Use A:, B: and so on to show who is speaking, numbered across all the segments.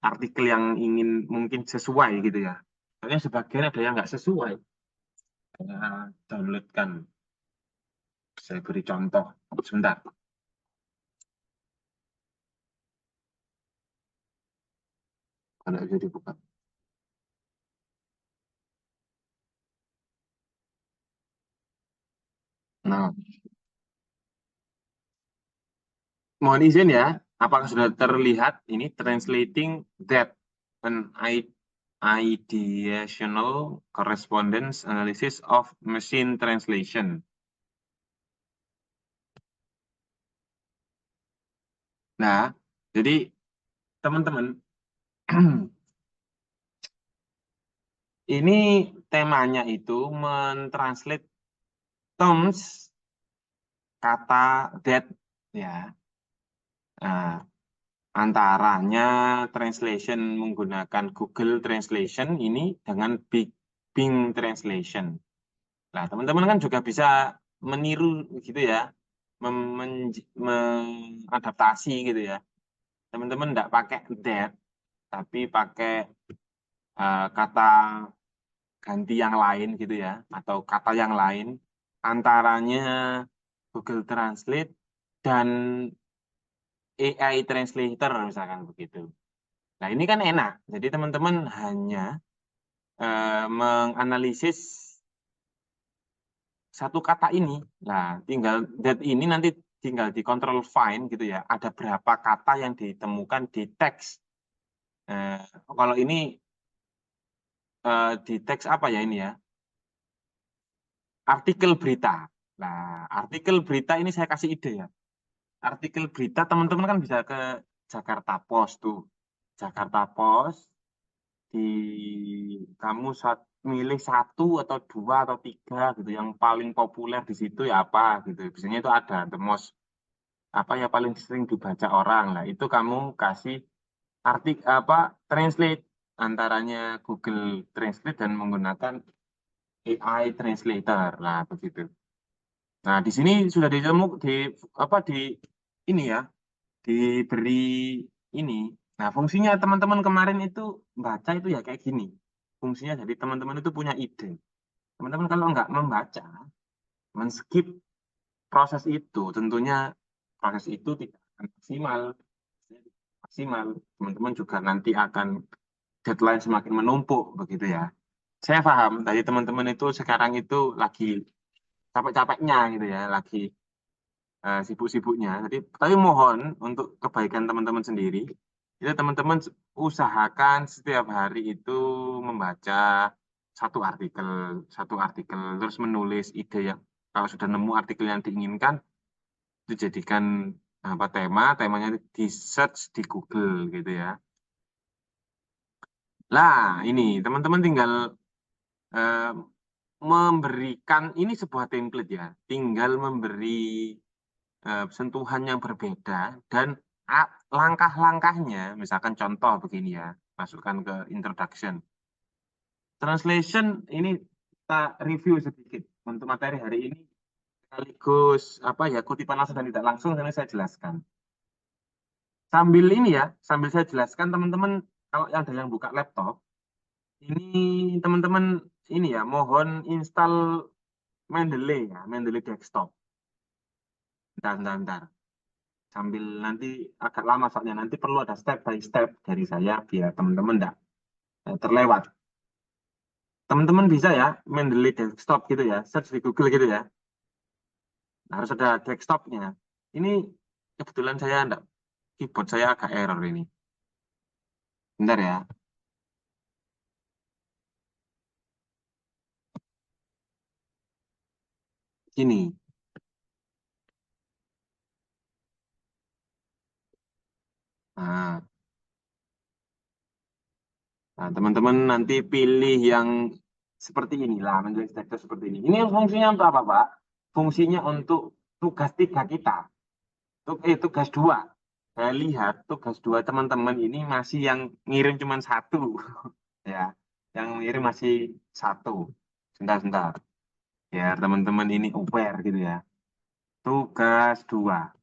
A: artikel yang ingin mungkin sesuai gitu ya. Soalnya sebagian ada yang nggak sesuai. Saya downloadkan. Saya beri contoh. Sebentar. Kalau bisa dibuka. Nah, mohon izin ya. Apakah sudah terlihat ini translating that an ideational correspondence analysis of machine translation. Nah, jadi teman-teman, ini temanya itu mentranslate terms kata that ya. Nah, antaranya translation menggunakan Google Translation ini dengan Bing Translation. Nah, teman-teman kan juga bisa meniru gitu ya, mengadaptasi gitu ya. Teman-teman tidak pakai that, tapi pakai kata ganti yang lain gitu ya, atau kata yang lain antaranya Google Translate dan AI Translator misalkan begitu. Nah ini kan enak, jadi teman-teman hanya menganalisis satu kata ini. Nah tinggal that ini nanti tinggal dikontrol find gitu ya, ada berapa kata yang ditemukan di teks. Eh, Kalau ini di teks apa ya ini ya? Artikel berita. Nah, artikel berita ini saya kasih ide ya. Artikel berita teman-teman kan bisa ke Jakarta Post tuh. Jakarta Post di kamu milih satu atau dua atau tiga gitu yang paling populer di situ ya apa gitu. Biasanya itu ada the most apa ya paling sering dibaca orang lah. Itu kamu kasih apa translate antaranya Google Translate dan menggunakan AI Translator lah begitu. Nah, di sini sudah ditemu di apa di ini ya, diberi ini. Nah, fungsinya teman-teman kemarin itu baca itu ya kayak gini. Fungsinya jadi teman-teman itu punya ide. Teman-teman kalau nggak membaca, men-skip proses itu, tentunya proses itu tidak akan maksimal. Maksimal. Teman-teman juga nanti akan deadline semakin menumpuk begitu ya. Saya paham, tadi teman-teman itu sekarang itu lagi capek-capeknya gitu ya, lagi sibuk-sibuknya. Jadi, tapi mohon untuk kebaikan teman-teman sendiri, itu teman-teman usahakan setiap hari itu membaca satu artikel, satu artikel, terus menulis ide yang kalau sudah nemu artikel yang diinginkan, itu jadikan apa temanya di search di Google gitu ya. Lah, ini teman-teman tinggal eh, memberikan ini sebuah template ya, tinggal memberi sentuhan yang berbeda dan langkah-langkahnya, misalkan contoh begini ya, masukkan ke introduction. Translation ini kita review sedikit untuk materi hari ini sekaligus apa ya kutipan langsung dan tidak langsung ini saya jelaskan. Sambil ini ya, sambil saya jelaskan teman-teman kalau ada yang buka laptop, ini teman-teman ini ya mohon install Mendeley ya, Mendeley desktop. Bentar. Sambil nanti agak lama soalnya nanti perlu ada step by step dari saya biar teman-teman enggak terlewat. Teman-teman bisa ya Mendeley desktop gitu ya, search di Google gitu ya. Nah, harus ada desktopnya. Ini kebetulan saya enggak, keyboard saya agak error ini. Bentar ya. Sini. Nah, teman-teman nanti pilih yang seperti inilah, Mendeley desktop seperti ini. Ini fungsinya untuk apa, Pak? Fungsinya untuk tugas tiga kita. Tugas dua. Saya lihat tugas dua teman-teman ini masih yang ngirim cuma satu. Ya, yang ngirim masih satu. Sebentar. Biar teman-teman ini aware gitu ya. Tugas dua.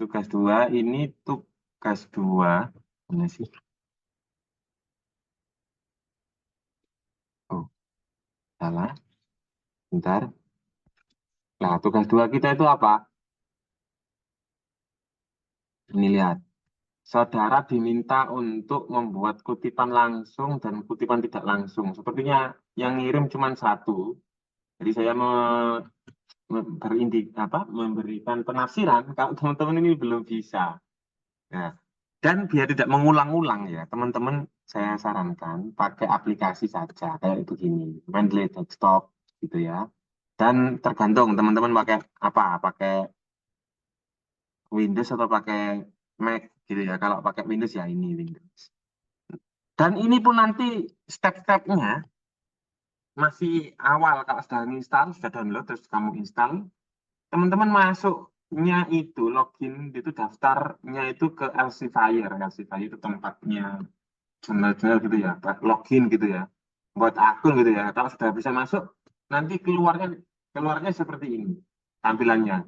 A: Tugas 2 ini tugas 2. Mana sih? Oh, salah. Bentar. Nah, tugas 2 kita itu apa? Ini lihat. Saudara diminta untuk membuat kutipan langsung dan kutipan tidak langsung. Sepertinya yang ngirim cuma satu. Jadi saya memberikan penafsiran kalau teman-teman ini belum bisa. Nah, dan biar tidak mengulang-ulang ya, teman-teman saya sarankan pakai aplikasi saja kayak begini, Mendeley Desktop gitu ya. Dan tergantung teman-teman pakai apa, pakai Windows atau pakai Mac gitu ya. Kalau pakai Windows ya ini Windows. Dan ini pun nanti step-stepnya masih awal kalau sudah install, sudah download terus kamu install, teman-teman masuknya itu login itu daftarnya itu ke Elsevier. Elsevier itu tempatnya jurnal-jurnal gitu ya, buat login gitu ya, buat akun gitu ya. Kalau sudah bisa masuk, nanti keluarnya seperti ini tampilannya.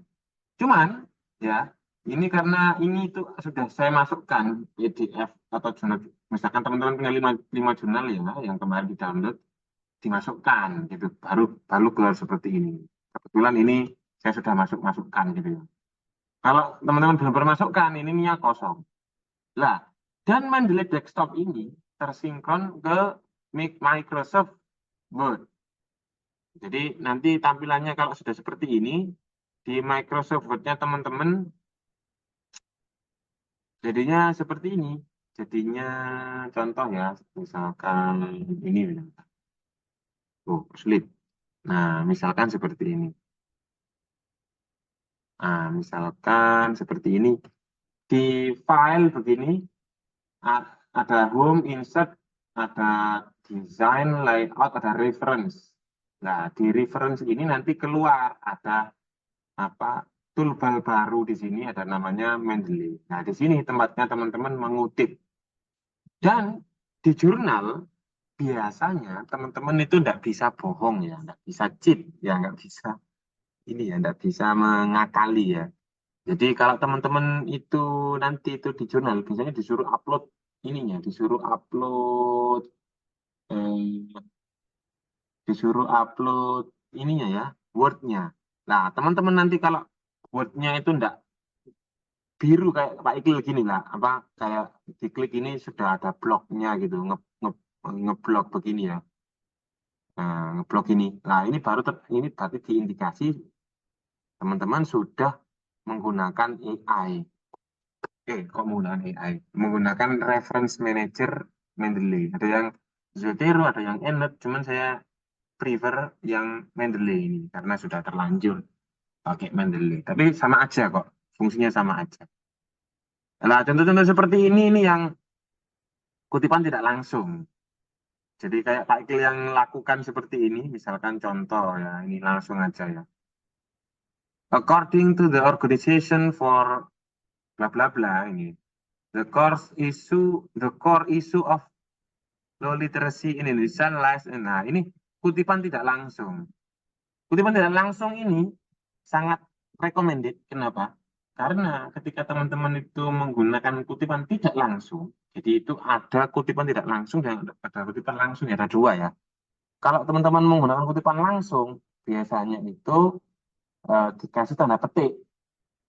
A: Cuman ya, ini karena ini itu sudah saya masukkan PDF atau jurnal. Misalkan teman-teman punya lima jurnal ya, yang kemarin di download, dimasukkan gitu, baru baru keluar seperti ini. Kebetulan ini saya sudah masukkan gitu ya. Kalau teman-teman belum pernah masukkan, ini kosong. Lah, dan Mendeley Desktop ini tersinkron ke Microsoft Word. Jadi nanti tampilannya kalau sudah seperti ini, di Microsoft Word-nya teman-teman jadinya seperti ini. Jadinya contoh ya, misalkan ini. Oh, sulit. Nah, misalkan seperti ini. Nah, misalkan seperti ini. Di file begini, ada home, insert, ada design, layout, ada reference. Nah, di reference ini nanti keluar ada apa toolbar baru di sini ada namanya Mendeley. Nah, di sini tempatnya teman-teman mengutip. Dan di jurnal biasanya teman-teman itu tidak bisa bohong ya, tidak bisa cheat ya, nggak bisa ini ya, tidak bisa mengakali ya. Jadi kalau teman-teman itu nanti itu di jurnal biasanya disuruh upload ininya, eh, disuruh upload ininya ya, Word-nya. Nah, teman-teman nanti kalau Word-nya itu enggak biru kayak Pak Ikil gini lah, apa kayak diklik ini sudah ada bloknya gitu, ngeblok begini ya. Nah, ngeblok ini. Nah, ini berarti diindikasi teman-teman sudah menggunakan AI. Kok menggunakan AI? Menggunakan reference manager Mendeley. Ada yang Zotero, ada yang Enet, cuman saya prefer yang Mendeley ini karena sudah terlanjur pakai Mendeley. Tapi sama aja kok, fungsinya sama aja. Nah, contoh-contoh seperti ini yang kutipan tidak langsung. Jadi kayak Pak Ikil yang lakukan seperti ini, misalkan contoh ya, ini langsung aja ya. According to the organization for bla bla bla ini, the core issue of low literacy in Indonesia lies. Nah, ini kutipan tidak langsung. Kutipan tidak langsung ini sangat recommended. Kenapa? Karena ketika teman-teman itu menggunakan kutipan tidak langsung, jadi itu ada kutipan tidak langsung dan ada kutipan langsung, ya ada dua ya. Kalau teman-teman menggunakan kutipan langsung, biasanya itu dikasih tanda petik.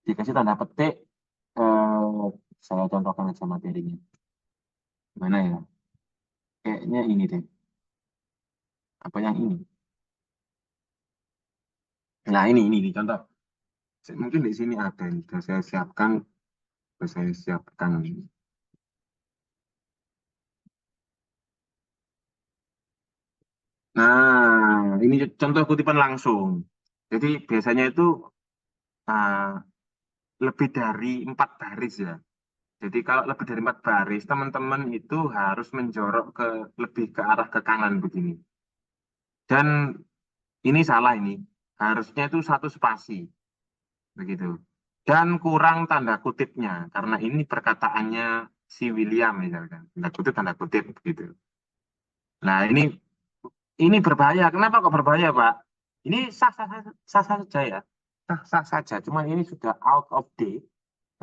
A: Dikasih tanda petik, eh, saya contohkan aja materinya. Mana ya? Kayaknya ini deh. Apa yang ini? Nah, ini contoh. Mungkin di sini ada, ini sudah saya siapkan, sudah saya siapkan. Nah, ini contoh kutipan langsung. Jadi biasanya itu ah, lebih dari 4 baris ya. Jadi kalau lebih dari 4 baris, teman-teman itu harus menjorok lebih ke arah ke kanan begini. Dan ini salah ini. Harusnya itu satu spasi begitu. Dan kurang tanda kutipnya karena ini perkataannya si William misalkan. Tanda kutip gitu. Nah, ini berbahaya. Kenapa kok berbahaya, Pak? Ini sah-sah saja ya. Sah-sah saja. Cuman ini sudah out of date.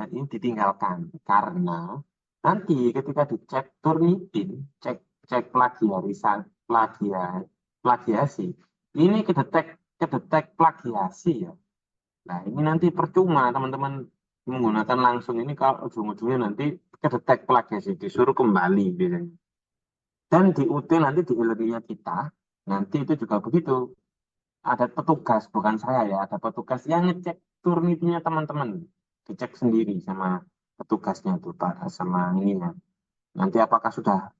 A: Dan ini ditinggalkan karena nanti ketika dicek Turnitin, cek plagiasi, ini kedetek plagiasi ya. Nah, ini nanti percuma teman-teman menggunakan langsung ini kalau ujung-ujungnya nanti kedetek plagiasi disuruh kembali biasanya. Dan di UT nanti di ilmunya kita nanti itu juga begitu. Ada petugas, bukan saya ya, ada petugas yang ngecek Turnitinya teman-teman, dicek sendiri sama petugasnya tuh Pak, sama ininya. Nanti apakah sudah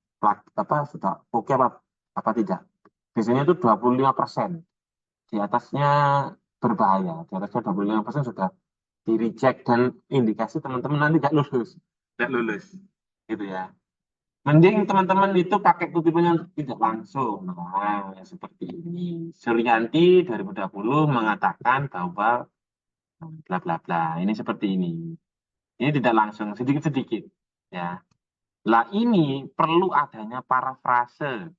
A: sudah oke apa tidak? Biasanya itu 25%. Di atasnya berbahaya. Di atasnya 25% sudah di reject dan indikasi teman-teman nanti tidak lulus. Tidak lulus. Gitu ya. Mending teman-teman itu pakai kutipannya tidak langsung. Nah, ya seperti ini. Suryanti 2020 mengatakan bahwa bla bla bla. Ini seperti ini. Ini tidak langsung, sedikit-sedikit. Ya. Lah ini perlu adanya parafrase.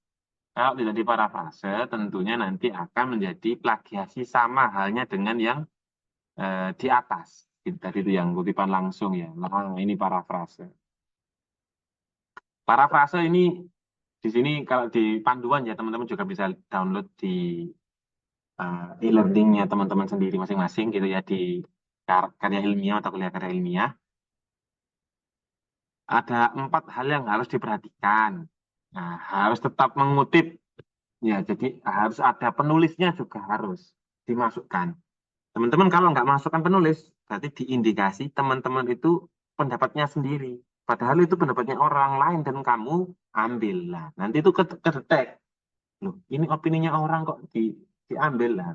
A: Kalau tidak diparafrase, tentunya nanti akan menjadi plagiasi sama halnya dengan yang di atas. Tadi itu yang kutipan langsung ya. Nah, ini parafrase. Parafrase ini di sini kalau di panduan ya teman-teman juga bisa download di e-learningnya teman-teman sendiri masing-masing gitu ya di karya ilmiah atau kuliah karya ilmiah. Ada 4 hal yang harus diperhatikan. Nah, harus tetap mengutip. Ya, jadi harus ada penulisnya juga harus dimasukkan. Teman-teman kalau nggak masukkan penulis, berarti diindikasi teman-teman itu pendapatnya sendiri. Padahal itu pendapatnya orang lain dan kamu ambil lah. Nanti itu kedetek. Loh, ini opininya orang kok diambil lah.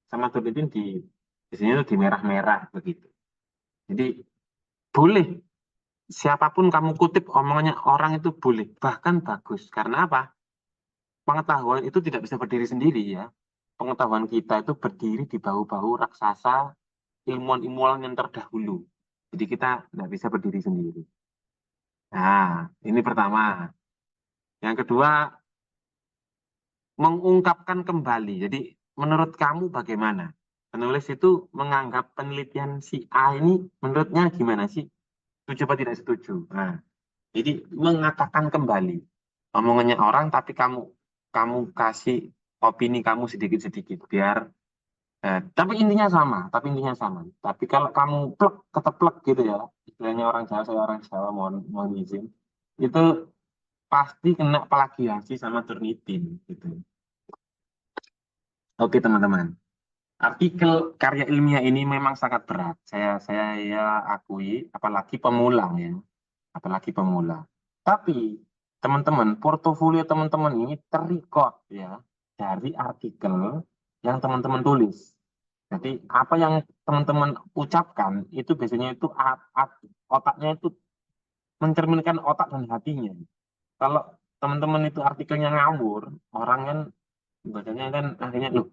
A: Sama Turnitin di sini itu di merah-merah begitu. Jadi boleh siapapun kamu kutip omongannya orang itu boleh, bahkan bagus. Karena apa? Pengetahuan itu tidak bisa berdiri sendiri ya. Pengetahuan kita itu berdiri di bahu-bahu raksasa ilmuwan-ilmuwan yang terdahulu. Jadi kita tidak bisa berdiri sendiri. Nah, ini pertama. Yang kedua, mengungkapkan kembali. Jadi menurut kamu bagaimana? Penulis itu menganggap penelitian si A ini menurutnya gimana sih? Setuju apa tidak setuju? Nah, jadi mengatakan kembali omongannya orang, tapi kamu kamu kasih opini kamu sedikit-sedikit biar tapi intinya sama. Tapi kalau kamu plek keteplek gitu ya, istilahnya orang Jawa, saya orang Jawa, mohon izin, itu pasti kena plagiasi sama Turnitin gitu. Oke teman-teman, artikel karya ilmiah ini memang sangat berat. Saya ya akui, apalagi pemula ya, apalagi pemula. Tapi teman-teman, portofolio teman-teman ini terrecord ya dari artikel yang teman-teman tulis. Jadi apa yang teman-teman ucapkan itu biasanya itu otaknya itu mencerminkan otak dan hatinya. Kalau teman-teman itu artikelnya ngawur, orang kan bacanya kan akhirnya loh,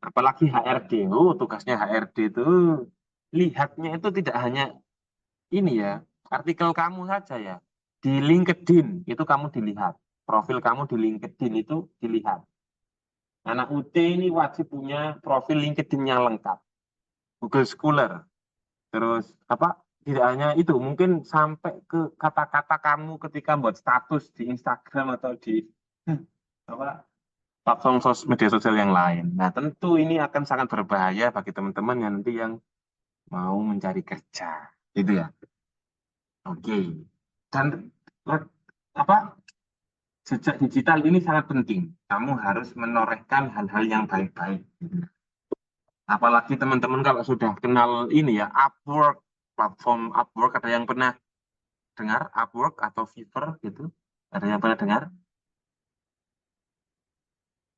A: apalagi HRD, tugasnya HRD itu lihatnya itu tidak hanya ini ya, artikel kamu saja ya. Di LinkedIn itu kamu dilihat, profil kamu di LinkedIn itu dilihat. Anak UT ini wajib punya profil LinkedIn yang lengkap. Google Scholar. Terus apa? Tidak hanya itu, mungkin sampai ke kata-kata kamu ketika buat status di Instagram atau di apa platform media sosial yang lain. Nah, tentu ini akan sangat berbahaya bagi teman-teman yang nanti yang mau mencari kerja, gitu ya. Oke. Dan apa jejak digital ini sangat penting. Kamu harus menorehkan hal-hal yang baik-baik. Apalagi teman-teman kalau sudah kenal ini ya, Upwork, platform Upwork, ada yang pernah dengar Upwork atau Fiverr gitu? Ada yang pernah dengar?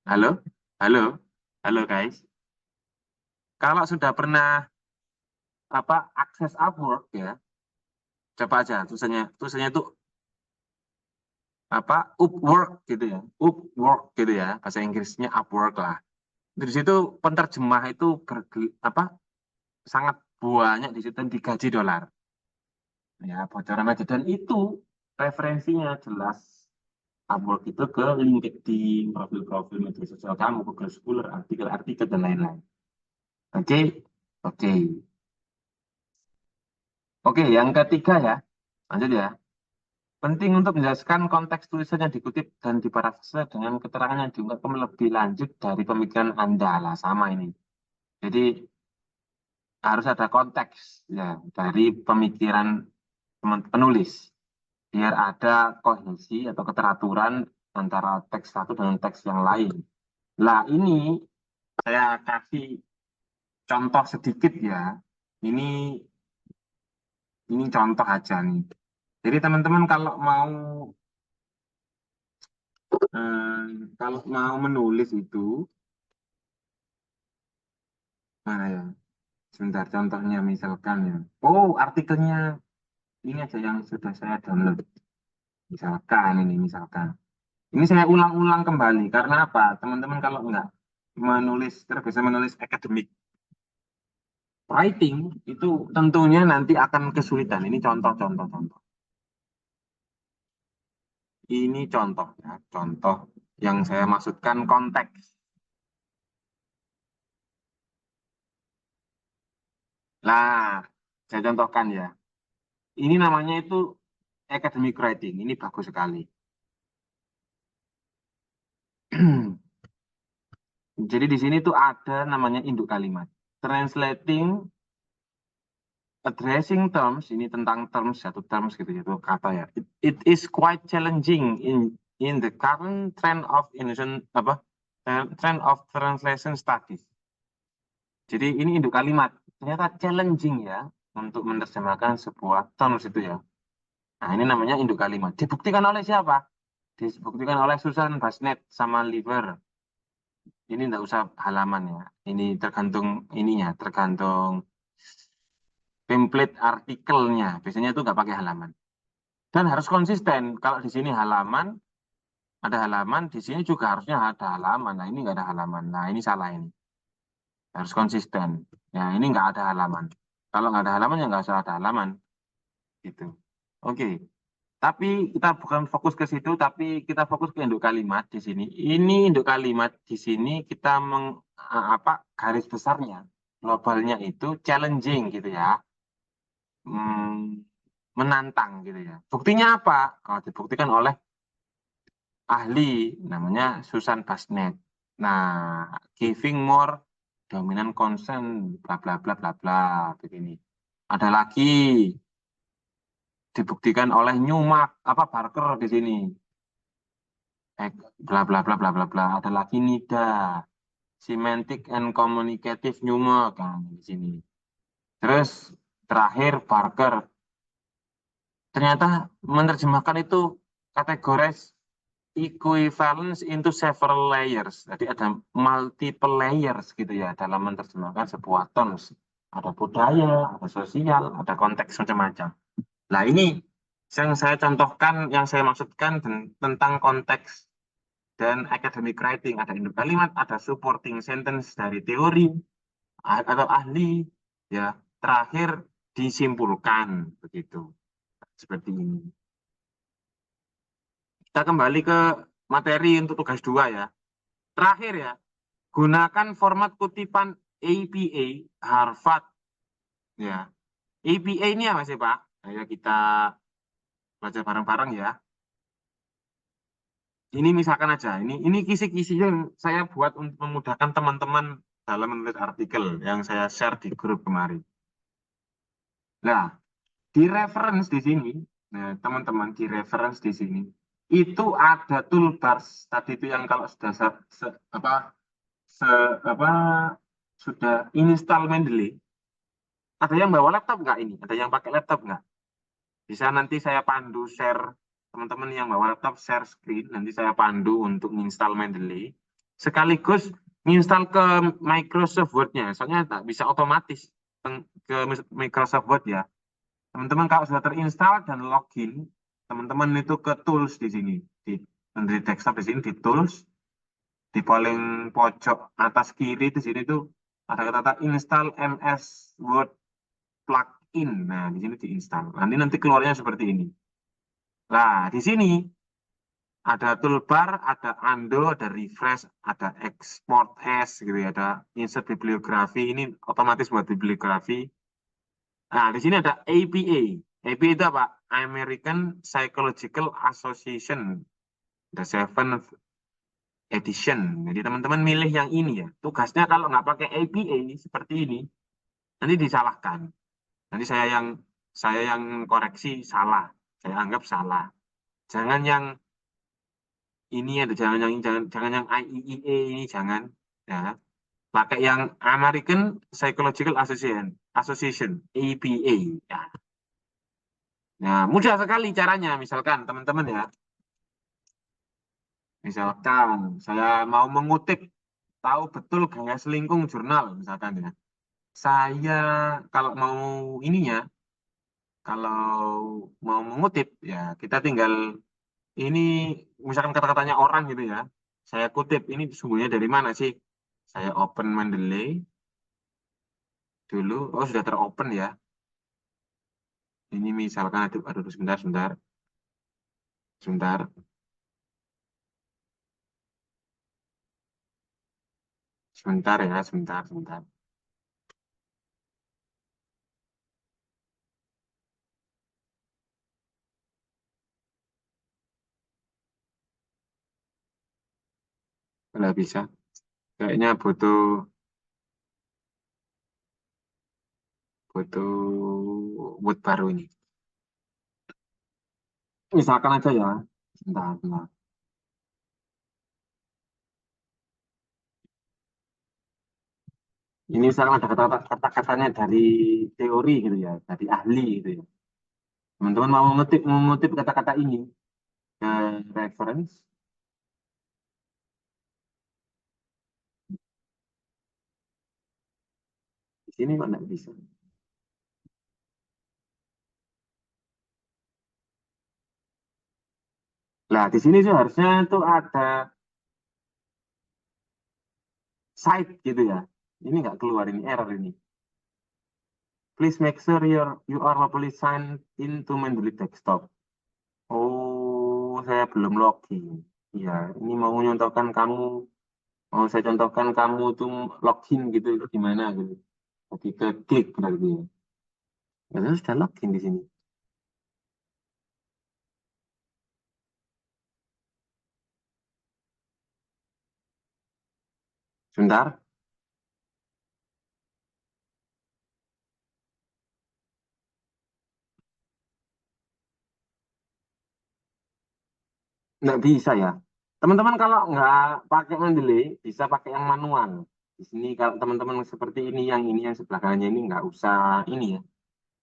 A: Halo? Halo? Halo guys. Kalau sudah pernah akses Upwork ya, coba aja tulisannya itu Upwork gitu ya. Upwork gitu ya. Bahasa Inggrisnya Upwork lah. Di situ penerjemah itu sangat banyak di situ dan digaji dolar. Ya, bocoran aja dan itu referensinya jelas. Upwork itu ke LinkedIn, profil-profil media sosial kamu, Google Scholar, artikel-artikel, dan lain-lain. Oke, oke. Oke, yang ketiga ya. Lanjut ya. Penting untuk menjelaskan konteks tulisan yang dikutip dan diparafrase dengan keterangan yang diungkapkan lebih lanjut dari pemikiran Anda lah sama ini. Jadi harus ada konteks ya dari pemikiran penulis biar ada kohesi atau keteraturan antara teks satu dengan teks yang lain. Lah ini saya kasih contoh sedikit ya. Ini ini contoh aja nih. Jadi teman-teman kalau mau menulis itu mana ya? Sebentar contohnya misalkan ya. Oh, artikelnya ini aja yang sudah saya download. Misalkan. Ini saya ulang-ulang kembali karena apa? Teman-teman kalau nggak terbiasa menulis academic writing itu tentunya nanti akan kesulitan. Ini contoh. Ini contoh ya, contoh yang saya maksudkan konteks. Nah, saya contohkan ya. Ini namanya itu academic writing. Ini bagus sekali. Jadi di sini tuh ada namanya induk kalimat. Translating, addressing terms, ini tentang terms, satu terms gitu ya, itu kata ya. It is quite challenging in the current trend of trend of translation studies. Jadi ini induk kalimat. Ternyata challenging ya untuk menerjemahkan sebuah terms itu ya. Nah, ini namanya induk kalimat. Dibuktikan oleh siapa? Dibuktikan oleh Susan Basnet sama Liver. Ini enggak usah halaman ya. Ini tergantung template artikelnya. Biasanya itu nggak pakai halaman. Dan harus konsisten. Kalau di sini ada halaman, di sini juga harusnya ada halaman. Nah, ini nggak ada halaman. Nah, ini salah ini. Harus konsisten. Ya, ini nggak ada halaman. Kalau nggak ada halaman, ya nggak usah ada halaman. Gitu. Oke. Tapi kita bukan fokus ke situ, tapi kita fokus ke induk kalimat di sini. Ini induk kalimat di sini kita garis besarnya, globalnya itu challenging gitu ya, menantang gitu ya. Buktinya apa? Kalau dibuktikan oleh ahli namanya Susan Basnet. Nah, giving more dominant consent, bla bla bla bla bla begini. Ada lagi dibuktikan oleh Newmark Barker di sini. Bla bla bla bla bla bla. Ada lagi NIDA, Semantic and Communicative Newmark kan di sini. Terus terakhir Barker ternyata menerjemahkan itu kategoris equivalence into several layers. Jadi ada multiple layers gitu ya dalam menerjemahkan sebuah terms. Ada budaya, ada sosial, ada konteks macam-macam. Nah ini yang saya contohkan, yang saya maksudkan tentang konteks dan academic writing. Ada induk kalimat, ada supporting sentence dari teori atau ahli, ya. Terakhir disimpulkan begitu, seperti ini. Kita kembali ke materi untuk tugas 2 ya. Terakhir ya, gunakan format kutipan APA Harvard ya. APA ini apa sih Pak? Ayo kita baca bareng-bareng ya. Ini misalkan aja, ini kisi-kisi yang saya buat untuk memudahkan teman-teman dalam menulis artikel yang saya share di grup kemarin. Nah, di reference di sini, nah teman-teman di reference di sini itu ada toolbars tadi itu yang kalau sudah se, apa sudah install Mendeley. Ada yang bawa laptop nggak ini? Ada yang pakai laptop nggak? Bisa nanti saya pandu share teman-teman yang bawa laptop share screen. Nanti saya pandu untuk install Mendeley. Sekaligus install ke Microsoft Word-nya. Soalnya tak bisa otomatis ke Microsoft Word ya. Teman-teman kalau sudah terinstall dan login, teman-teman itu ke tools di sini. Di desktop di sini di tools, di paling pojok atas kiri di sini tuh ada kata install MS Word plugin. Nah, di sini diinstal. Nanti keluarnya seperti ini. Nah, di sini ada toolbar, ada undo, ada refresh, ada export as gitu ya, ada insert bibliografi. Ini otomatis buat bibliografi. Nah, di sini ada APA. APA itu apa? American Psychological Association, the seventh edition. Jadi teman-teman milih yang ini ya. Tugasnya kalau nggak pakai APA seperti ini, nanti disalahkan. Nanti saya yang koreksi salah. Saya anggap salah. Jangan yang ini ada, jangan yang IEEA ini jangan ya. Pakai yang American Psychological Association APA. Ya. Nah, mudah sekali caranya. Misalkan teman-teman ya, misalkan saya mau mengutip tahu betul gaya selingkung jurnal misalkan ya. Saya kalau mau ininya, kalau mau mengutip ya kita tinggal ini misalkan kata-katanya orang gitu ya. Saya kutip ini sumbernya dari mana sih? Saya open Mendeley dulu. Oh, sudah teropen ya. Ini misalkan aduh, aduh sebentar sebentar sebentar sebentar ya, sebentar sebentar. Nggak bisa. Kayaknya butuh butuh wood baru ini. Misalkan aja ya. Sebentar, sebentar. Ini misalkan ada kata-katanya dari teori gitu ya, dari ahli gitu ya. Teman-teman mau mengutip kata-kata ini ke reference, di sini kok nggak bisa. Nah, di sini tuh harusnya tuh ada site gitu ya. Ini nggak keluar, ini error ini. Please make sure you are properly signed into Mendeley Desktop. Oh, saya belum login. Ya, ini mau nyontohkan kamu, mau saya contohkan kamu tuh login gitu, itu gimana gitu. Jadi ke klik berarti. Ya, saya sudah login di sini. Sebentar, nggak bisa ya. Teman-teman kalau nggak pakai Mendeley, bisa pakai yang manual. Di sini kalau teman-teman seperti ini yang sebelah kanannya ini nggak usah ini ya,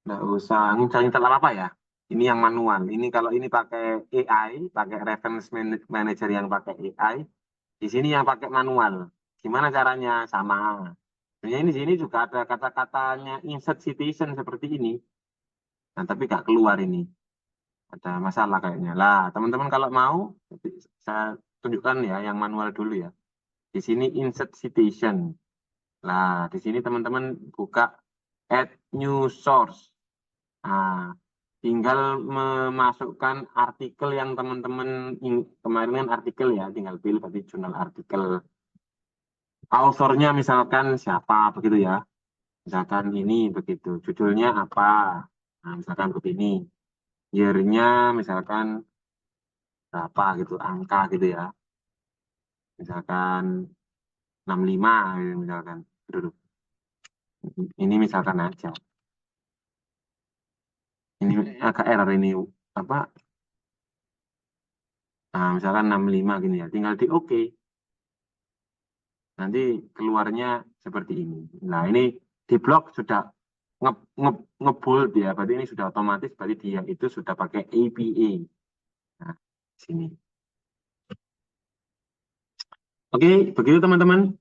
A: nggak usah ngincar-ngincar apa ya. Ini yang manual. Ini kalau ini pakai AI, pakai reference manager yang pakai AI, di sini yang pakai manual. Gimana caranya? Sama. Sebenarnya ini di sini juga ada kata-katanya insert citation seperti ini. Nah, tapi nggak keluar ini. Ada masalah kayaknya. Lah, teman-teman kalau mau, saya tunjukkan ya yang manual dulu ya. Di sini insert citation. Lah, di sini teman-teman buka add new source. Nah, tinggal memasukkan artikel yang teman-teman kemarin kan artikel ya, tinggal pilih berarti jurnal artikel. Authornya misalkan siapa begitu ya. Misalkan ini begitu. Judulnya apa? Nah, misalkan begini. Year-nya misalkan berapa gitu, angka gitu ya. Misalkan 65 gitu, misalkan. Aduh, ini misalkan aja. Ini agak error ini apa? Nah, misalkan 65 gini ya. Tinggal di oke. Nanti keluarnya seperti ini. Nah, ini di blok sudah nge, nge, ngebold ya. Berarti ini sudah otomatis. Berarti dia itu sudah pakai APA. Nah, sini. Oke, begitu teman-teman.